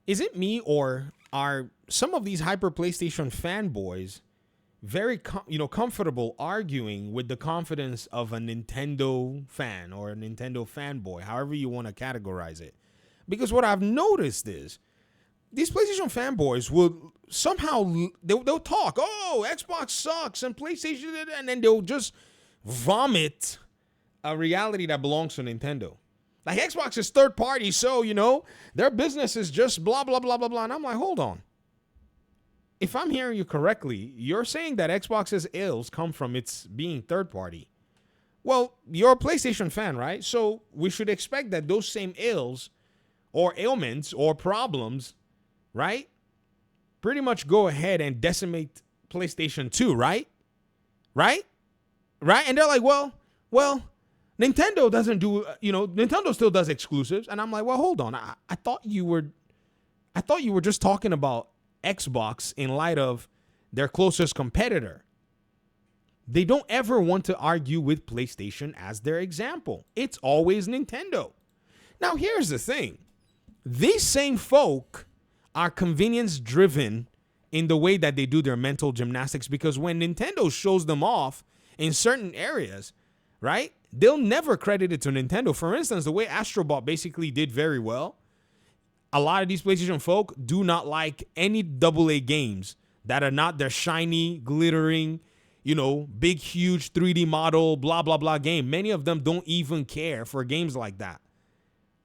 Is it me, or are some of these hyper PlayStation fanboys very comfortable arguing with the confidence of a Nintendo fan or a Nintendo fanboy, however you want to categorize it? Because what I've noticed is these PlayStation fanboys will somehow they'll talk, oh, Xbox sucks and PlayStation, and then they'll just vomit a reality that belongs to Nintendo. Like, Xbox is third party, so, their business is just blah, blah, blah, blah, blah. And I'm like, hold on. If I'm hearing you correctly, you're saying that Xbox's ills come from its being third party. Well, you're a PlayStation fan, right? So we should expect that those same ills or ailments or problems, right, pretty much go ahead and decimate PlayStation 2, right? Right? Right? And they're like, well, Nintendo doesn't do, Nintendo still does exclusives. And I'm like, well, hold on. I thought you were just talking about Xbox in light of their closest competitor. They don't ever want to argue with PlayStation as their example. It's always Nintendo. Now, here's the thing. These same folk are convenience driven in the way that they do their mental gymnastics, because when Nintendo shows them off in certain areas, right, they'll never credit it to Nintendo. For instance, the way Astrobot basically did very well, a lot of these PlayStation folk do not like any AA games that are not their shiny, glittering, big, huge 3D model, blah, blah, blah game. Many of them don't even care for games like that.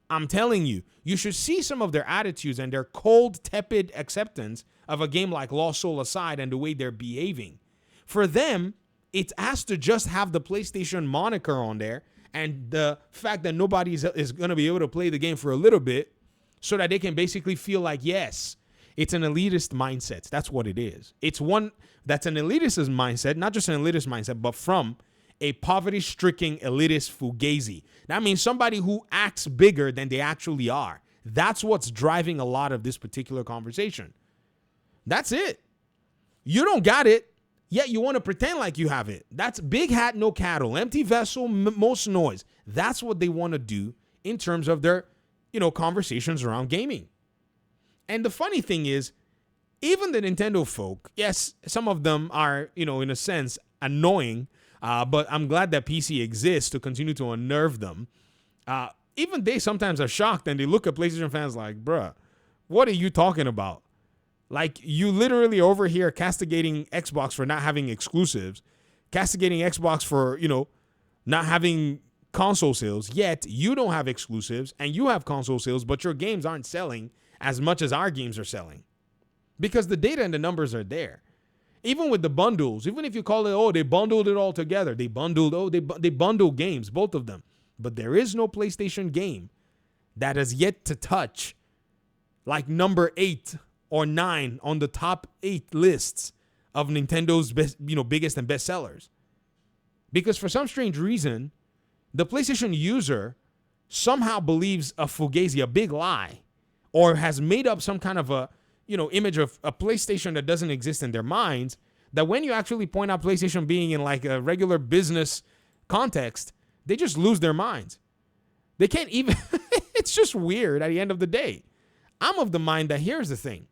I'm telling you, you should see some of their attitudes and their cold, tepid acceptance of a game like Lost Soul aside and the way they're behaving. For them, it has to just have the PlayStation moniker on there and the fact that nobody is going to be able to play the game for a little bit so that they can basically feel like, yes, it's an elitist mindset. That's what it is. It's one that's an elitist mindset, not just an elitist mindset, but from a poverty-stricken elitist fugazi. That means somebody who acts bigger than they actually are. That's what's driving a lot of this particular conversation. That's it. You don't got it, yet you want to pretend like you have it. That's big hat, no cattle, empty vessel, most noise. That's what they want to do in terms of their, conversations around gaming. And the funny thing is, even the Nintendo folk, yes, some of them are, in a sense, annoying, but I'm glad that PC exists to continue to unnerve them. Even they sometimes are shocked and they look at PlayStation fans like, bruh, what are you talking about? Like, you literally over here castigating Xbox for not having exclusives, castigating Xbox for, not having console sales, yet you don't have exclusives and you have console sales, but your games aren't selling as much as our games are selling because the data and the numbers are there. Even with the bundles, even if you call it, they bundled it all together. They bundle games, both of them. But there is no PlayStation game that has yet to touch like number 8 or 9 on the top 8 lists of Nintendo's best, biggest and best sellers. Because for some strange reason, the PlayStation user somehow believes a fugazi, a big lie, or has made up some kind of a, image of a PlayStation that doesn't exist in their minds, that when you actually point out PlayStation being in like a regular business context, they just lose their minds. They can't even, it's just weird at the end of the day. I'm of the mind that here's the thing.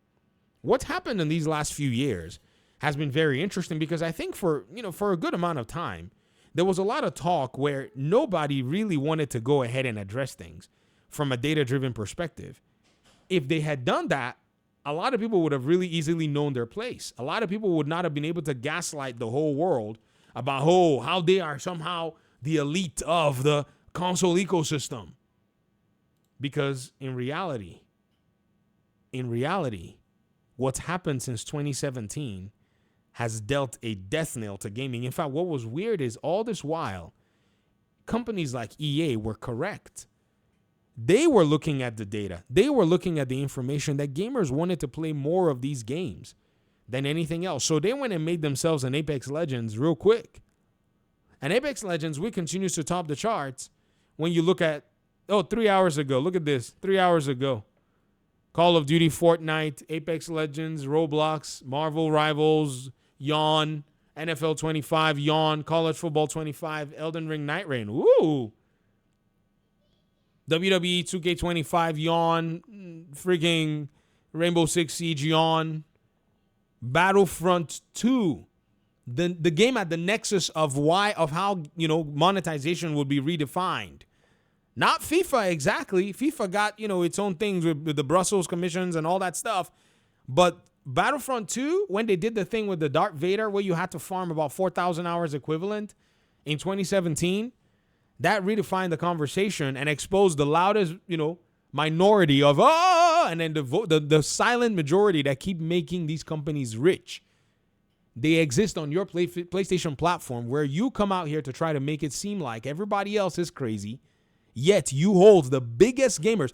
What's happened in these last few years has been very interesting because I think for a good amount of time, there was a lot of talk where nobody really wanted to go ahead and address things from a data-driven perspective. If they had done that, a lot of people would have really easily known their place. A lot of people would not have been able to gaslight the whole world about how they are somehow the elite of the console ecosystem. Because in reality, what's happened since 2017 has dealt a death knell to gaming. In fact, what was weird is all this while, companies like EA were correct. They were looking at the data. They were looking at the information that gamers wanted to play more of these games than anything else. So they went and made themselves an Apex Legends real quick. And Apex Legends, we continues to top the charts when you look at, 3 hours ago. Look at this. 3 hours ago. Call of Duty, Fortnite, Apex Legends, Roblox, Marvel Rivals, Yawn, NFL 25, Yawn, College Football 25, Elden Ring, Night Rain. Woo! WWE 2K25, Yawn, freaking Rainbow Six Siege on, Battlefront 2, the game at the nexus of how, monetization would be redefined. Not FIFA exactly. FIFA got, its own things with the Brussels commissions and all that stuff. But Battlefront 2, when they did the thing with the Darth Vader where you had to farm about 4,000 hours equivalent in 2017, that redefined the conversation and exposed the loudest, minority of, and then the silent majority that keep making these companies rich. They exist on your PlayStation platform where you come out here to try to make it seem like everybody else is crazy, yet you hold the biggest gamers.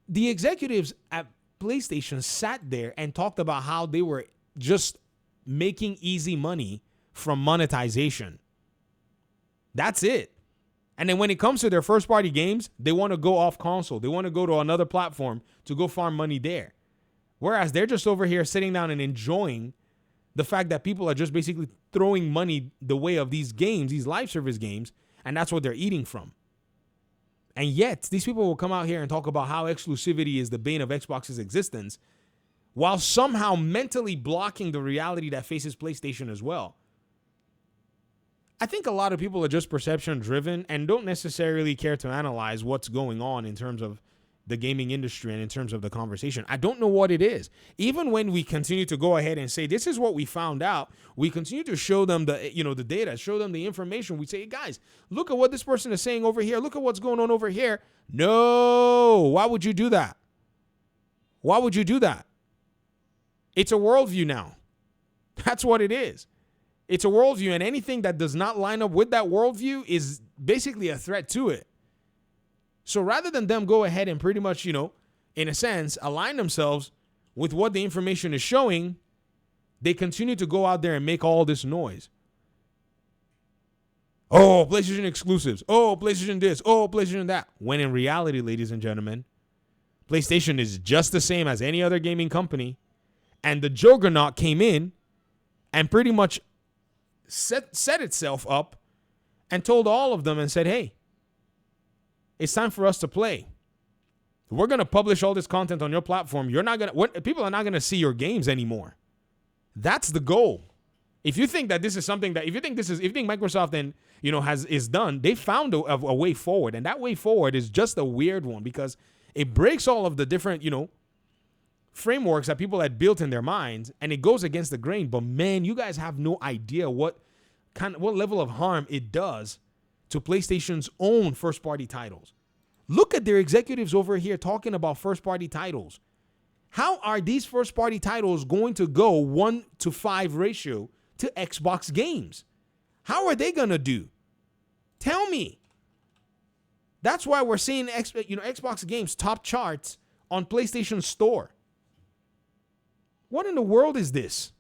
The executives at PlayStation sat there and talked about how they were just making easy money from monetization. That's it. And then when it comes to their first party games, they want to go off console. They want to go to another platform to go farm money there. Whereas they're just over here sitting down and enjoying the fact that people are just basically throwing money the way of these games, these live service games, and that's what they're eating from. And yet, these people will come out here and talk about how exclusivity is the bane of Xbox's existence, while somehow mentally blocking the reality that faces PlayStation as well. I think a lot of people are just perception driven and don't necessarily care to analyze what's going on in terms of the gaming industry and in terms of the conversation. I don't know what it is. Even when we continue to go ahead and say, this is what we found out, we continue to show them the data, show them the information. We say, hey, guys, look at what this person is saying over here. Look at what's going on over here. No, why would you do that? Why would you do that? It's a worldview now. That's what it is. It's a worldview, and anything that does not line up with that worldview is basically a threat to it. So rather than them go ahead and pretty much, in a sense, align themselves with what the information is showing, they continue to go out there and make all this noise. Oh, PlayStation exclusives. Oh, PlayStation this. Oh, PlayStation that. When in reality, ladies and gentlemen, PlayStation is just the same as any other gaming company. And the juggernaut came in and pretty much set itself up and told all of them and said, hey, it's time for us to play. We're going to publish all this content on your platform. People are not going to see your games anymore. That's the goal. If you think that this is something that, if you think Microsoft is done, they found a way forward. And that way forward is just a weird one because it breaks all of the different, frameworks that people had built in their minds, and it goes against the grain. But man, you guys have no idea what level of harm it does to PlayStation's own first-party titles. Look at their executives over here talking about first-party titles. How are these first-party titles going to go 1-to-5 ratio to Xbox games? How are they gonna do? Tell me. That's why we're seeing Xbox games top charts on PlayStation Store. What in the world is this?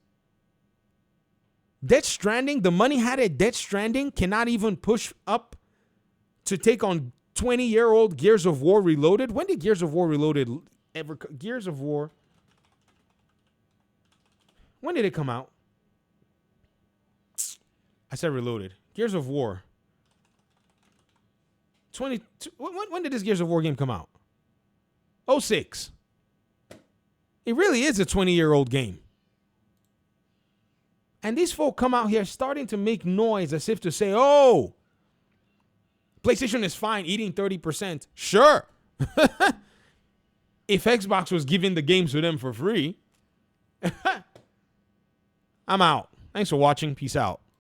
Death Stranding, the money had at Death Stranding cannot even push up to take on 20-year-old Gears of War Reloaded. When did Gears of War Reloaded ever? Gears of War. When did it come out? I said Reloaded. Gears of War. When did this Gears of War game come out? 2006. It really is a 20-year-old game. And these folk come out here starting to make noise as if to say, oh, PlayStation is fine eating 30%. Sure. If Xbox was giving the games to them for free. I'm out. Thanks for watching. Peace out.